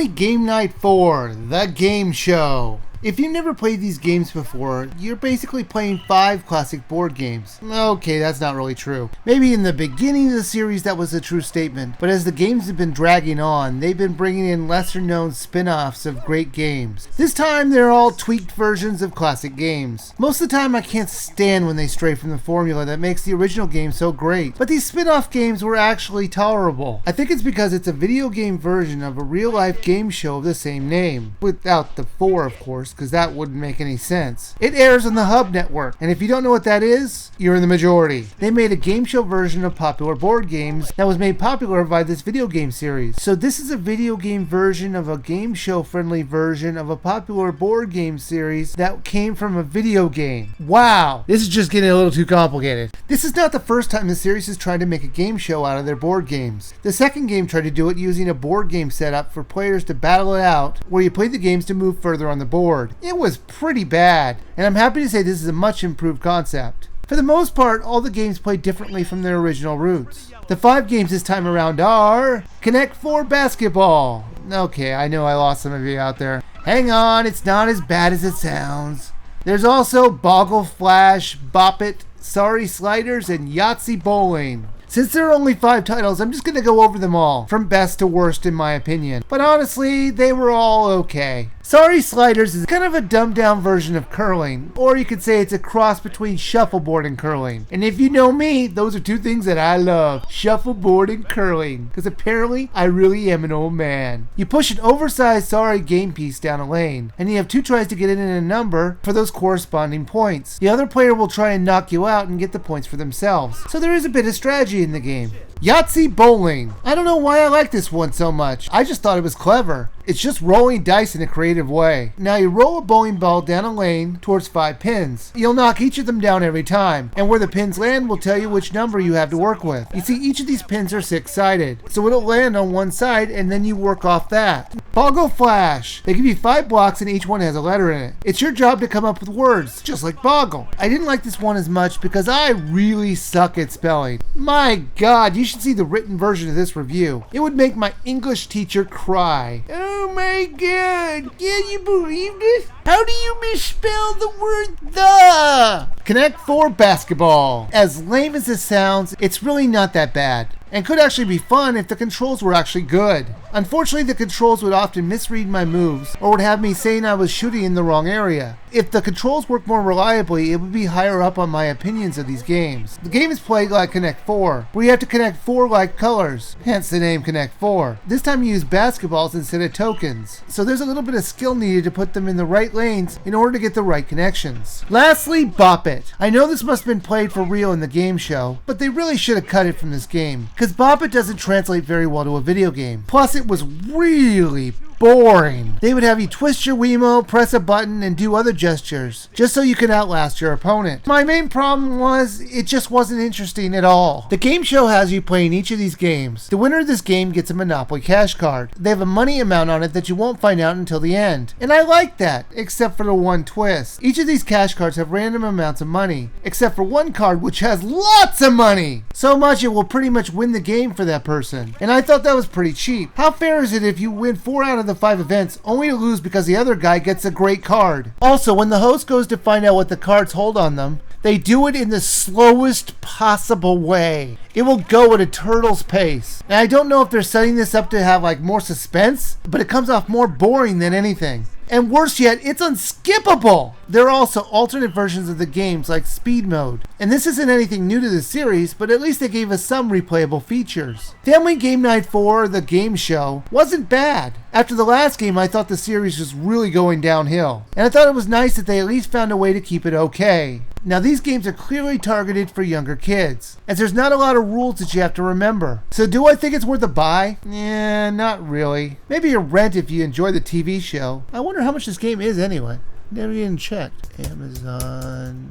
Family Game Night 4, the game show. If you've never played these games before, you're basically playing 5 classic board games. Okay, that's not really true. Maybe in the beginning of the series that was a true statement, but as the games have been dragging on, they've been bringing in lesser known spin-offs of great games. This time they're all tweaked versions of classic games. Most of the time I can't stand when they stray from the formula that makes the original game so great, but these spin-off games were actually tolerable. I think it's because it's a video game version of a real-life game show of the same name, without the 4 of course, because that wouldn't make any sense. It airs on the Hub Network, and if you don't know what that is, you're in the majority. They made a game show version of popular board games that was made popular by this video game series. So this is a video game version of a game show friendly version of a popular board game series that came from a video game. Wow, this is just getting a little too complicated. This is not the first time the series has tried to make a game show out of their board games. The second game tried to do it using a board game setup for players to battle it out, where you play the games to move further on the board. It was pretty bad, and I'm happy to say this is a much improved concept. For the most part, all the games play differently from their original roots. The 5 games this time around are Connect 4 Basketball. Okay, I know I lost some of you out there. Hang on, it's not as bad as it sounds. There's also Boggle Flash, Bop It, Sorry Sliders, and Yahtzee Bowling. Since there are only 5 titles, I'm just going to go over them all, from best to worst in my opinion. But honestly, they were all okay. Sorry Sliders is kind of a dumbed down version of curling, or you could say it's a cross between shuffleboard and curling. And if you know me, those are 2 things that I love, shuffleboard and curling, because apparently I really am an old man. You push an oversized sorry game piece down a lane, and you have 2 tries to get it in a number for those corresponding points. The other player will try and knock you out and get the points for themselves. So there is a bit of strategy in the game. Yahtzee Bowling. I don't know why I like this one so much. I just thought it was clever. It's just rolling dice in a creative way. Now you roll a bowling ball down a lane towards 5 pins. You'll knock each of them down every time, and where the pins land will tell you which number you have to work with. You see, each of these pins are 6-sided, so it'll land on one side and then you work off that. Boggle Flash. They give you 5 blocks and each one has a letter in it. It's your job to come up with words, just like Boggle. I didn't like this one as much because I really suck at spelling. My God, you should see the written version of this review. It would make my English teacher cry. Oh my God, can you believe this? How do you misspell the word the? Connect 4 Basketball. As lame as this sounds, it's really not that bad, and could actually be fun if the controls were actually good. Unfortunately, the controls would often misread my moves, or would have me saying I was shooting in the wrong area. If the controls worked more reliably, it would be higher up on my opinions of these games. The game is played like Connect 4, where you have to connect 4 like colors, hence the name Connect 4. This time you use basketballs instead of tokens, so there's a little bit of skill needed to put them in the right lanes in order to get the right connections. Lastly, Bop It. I know this must have been played for real in the game show, but they really should have cut it from this game, because Bop It doesn't translate very well to a video game. Plus, it was really boring. They would have you twist your Wiimote, press a button, and do other gestures, just so you can outlast your opponent. My main problem was, it just wasn't interesting at all. The game show has you playing each of these games. The winner of this game gets a Monopoly cash card. They have a money amount on it that you won't find out until the end. And I like that, except for the one twist. Each of these cash cards have random amounts of money, except for one card which has lots of money! So much it will pretty much win the game for that person. And I thought that was pretty cheap. How fair is it if you win 4 out of the 5 events only to lose because the other guy gets a great card? Also, when the host goes to find out what the cards hold on them, they do it in the slowest possible way. It will go at a turtle's pace. And I don't know if they're setting this up to have like more suspense, but it comes off more boring than anything. And worse yet, it's unskippable! There are also alternate versions of the games like Speed Mode. And this isn't anything new to the series, but at least they gave us some replayable features. Family Game Night 4, the game show, wasn't bad. After the last game, I thought the series was really going downhill. And I thought it was nice that they at least found a way to keep it okay. Now these games are clearly targeted for younger kids, as there's not a lot of rules that you have to remember. So do I think it's worth a buy? Not really. Maybe a rent if you enjoy the TV show. I wonder how much this game is anyway. Never even checked. Amazon.com.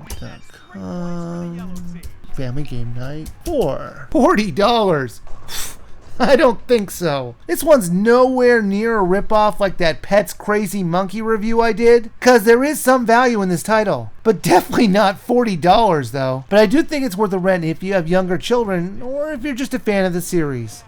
Family Game Night 4. $40. I don't think so. This one's nowhere near a ripoff like that Pets Crazy Monkey review I did, cause there is some value in this title, but definitely not $40 though. But I do think it's worth a rent if you have younger children or if you're just a fan of the series.